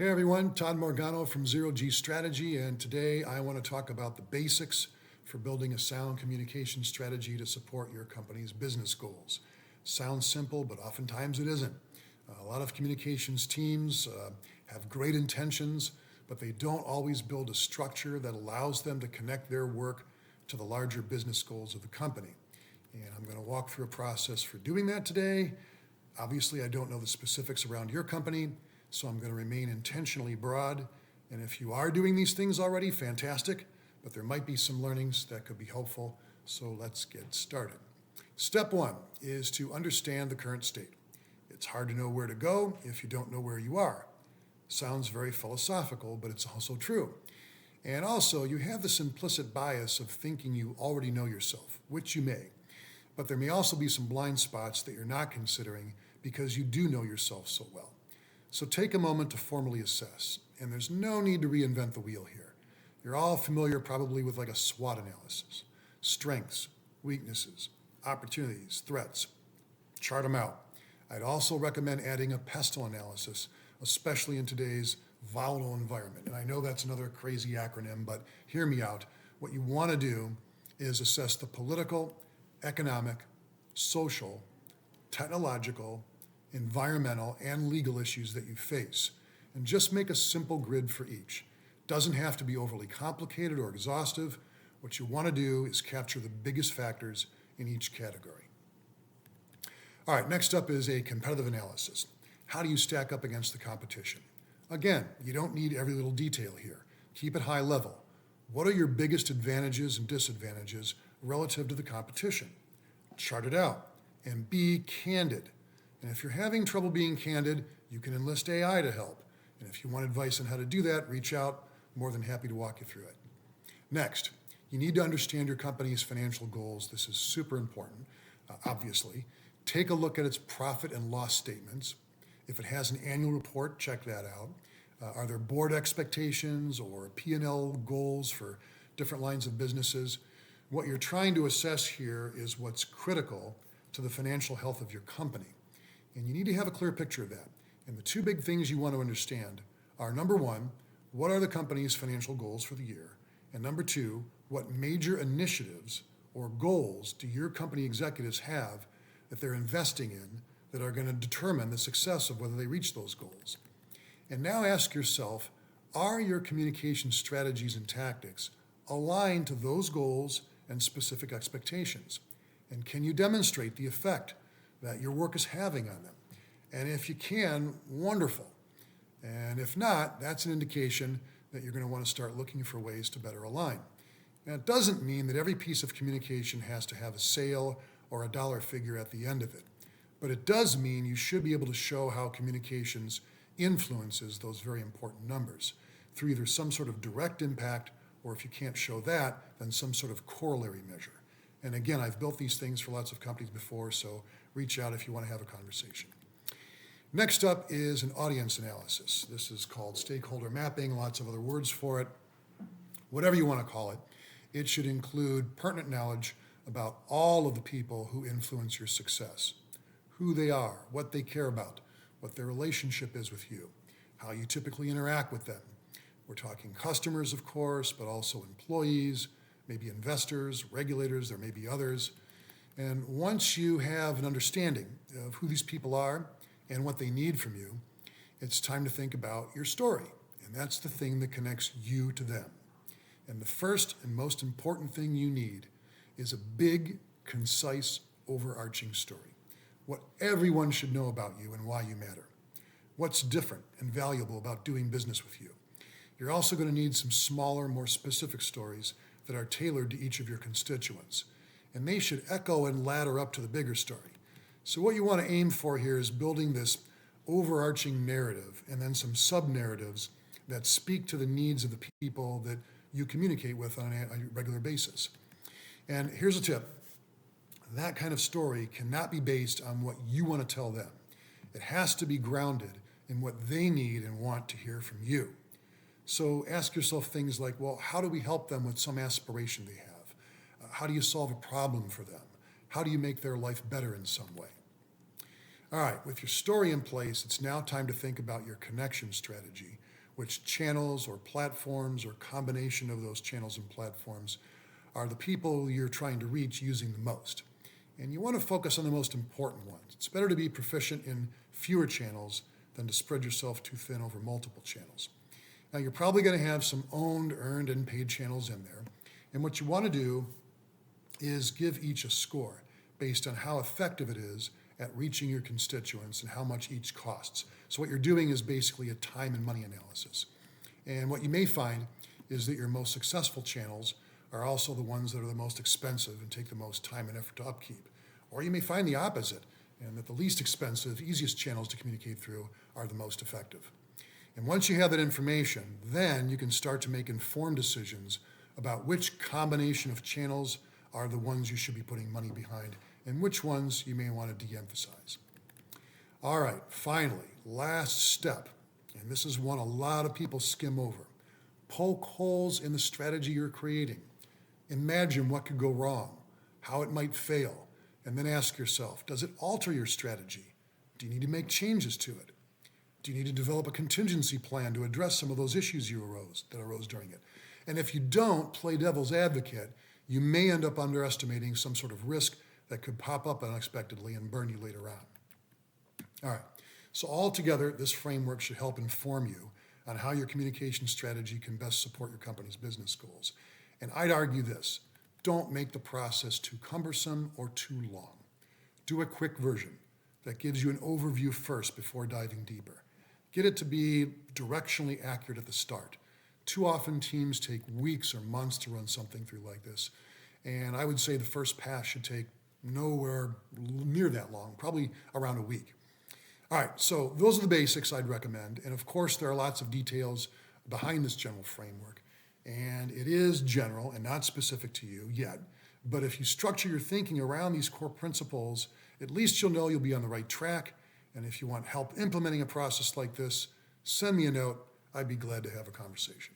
Hey everyone, Todd Morgano from Zero.G.Strategy, and today I want to talk about the basics for building a sound communication strategy to support your company's business goals. Sounds simple, but oftentimes it isn't. A lot of communications teams have great intentions, but they don't always build a structure that allows them to connect their work to the larger business goals of the company. And I'm going to walk through a process for doing that today. Obviously, I don't know the specifics around your company, so I'm going to remain intentionally broad. And if you are doing these things already, fantastic, but there might be some learnings that could be helpful, so let's get started. Step one is to understand the current state. It's hard to know where to go if you don't know where you are. Sounds very philosophical, but it's also true. And also, you have this implicit bias of thinking you already know yourself, which you may. But there may also be some blind spots that you're not considering because you do know yourself so well. So take a moment to formally assess, and there's no need to reinvent the wheel here. You're all familiar probably with like a SWOT analysis. Strengths, weaknesses, opportunities, threats. Chart them out. I'd also recommend adding a pestle analysis, especially in today's volatile environment. And I know that's another crazy acronym, but hear me out. What you want to do is assess the political, economic, social, technological, environmental, and legal issues that you face, and just make a simple grid for each. Doesn't have to be overly complicated or exhaustive. What you want to do is capture the biggest factors in each category. All right, next up is a competitive analysis. How do you stack up against the competition? Again, you don't need every little detail here. Keep it high level. What are your biggest advantages and disadvantages relative to the competition? Chart it out and be candid. And if you're having trouble being candid, you can enlist AI to help. And if you want advice on how to do that, reach out. More than happy to walk you through it. Next, you need to understand your company's financial goals. This is super important, obviously. Take a look at its profit and loss statements. If it has an annual report, check that out. Are there board expectations or P&L goals for different lines of businesses? What you're trying to assess here is what's critical to the financial health of your company. And you need to have a clear picture of that. And the two big things you want to understand are, number one, what are the company's financial goals for the year? And number two, what major initiatives or goals do your company executives have that they're investing in that are going to determine the success of whether they reach those goals? And now ask yourself, are your communication strategies and tactics aligned to those goals and specific expectations? And can you demonstrate the effect that your work is having on them? And if you can, wonderful. And if not, that's an indication that you're going to want to start looking for ways to better align. Now, it doesn't mean that every piece of communication has to have a sale or a dollar figure at the end of it. But it does mean you should be able to show how communications influences those very important numbers through either some sort of direct impact, or if you can't show that, then some sort of corollary measure. And again, I've built these things for lots of companies before, so reach out if you want to have a conversation. Next up is an audience analysis. This is called stakeholder mapping, lots of other words for it. Whatever you want to call it, it should include pertinent knowledge about all of the people who influence your success, who they are, what they care about, what their relationship is with you, how you typically interact with them. We're talking customers, of course, but also employees, maybe investors, regulators, there may be others. And once you have an understanding of who these people are and what they need from you, it's time to think about your story. And that's the thing that connects you to them. And the first and most important thing you need is a big, concise, overarching story. What everyone should know about you and why you matter. What's different and valuable about doing business with you. You're also going to need some smaller, more specific stories that are tailored to each of your constituents. And they should echo and ladder up to the bigger story. So what you want to aim for here is building this overarching narrative and then some sub-narratives that speak to the needs of the people that you communicate with on a regular basis. And here's a tip. That kind of story cannot be based on what you want to tell them. It has to be grounded in what they need and want to hear from you. So ask yourself things like, well, how do we help them with some aspiration they have? How do you solve a problem for them? How do you make their life better in some way? All right, with your story in place, it's now time to think about your connection strategy. Which channels or platforms or combination of those channels and platforms are the people you're trying to reach using the most? And you want to focus on the most important ones. It's better to be proficient in fewer channels than to spread yourself too thin over multiple channels. Now, you're probably going to have some owned, earned, and paid channels in there. And what you want to do is give each a score based on how effective it is at reaching your constituents and how much each costs. So what you're doing is basically a time and money analysis. And what you may find is that your most successful channels are also the ones that are the most expensive and take the most time and effort to upkeep. Or you may find the opposite, and that the least expensive, easiest channels to communicate through are the most effective. And once you have that information, then you can start to make informed decisions about which combination of channels are the ones you should be putting money behind and which ones you may want to de-emphasize. All right, finally, last step, and this is one a lot of people skim over. Poke holes in the strategy you're creating. Imagine what could go wrong, how it might fail, and then ask yourself, does it alter your strategy? Do you need to make changes to it? Do you need to develop a contingency plan to address some of those issues that arose during it? And if you don't play devil's advocate, you may end up underestimating some sort of risk that could pop up unexpectedly and burn you later on. All right, so altogether, this framework should help inform you on how your communication strategy can best support your company's business goals. And I'd argue this, don't make the process too cumbersome or too long. Do a quick version that gives you an overview first before diving deeper. Get it to be directionally accurate at the start. Too often teams take weeks or months to run something through like this. And I would say the first pass should take nowhere near that long, probably around a week. All right, so those are the basics I'd recommend. And of course, there are lots of details behind this general framework. And it is general and not specific to you yet. But if you structure your thinking around these core principles, at least you'll know you'll be on the right track. And if you want help implementing a process like this, send me a note. I'd be glad to have a conversation.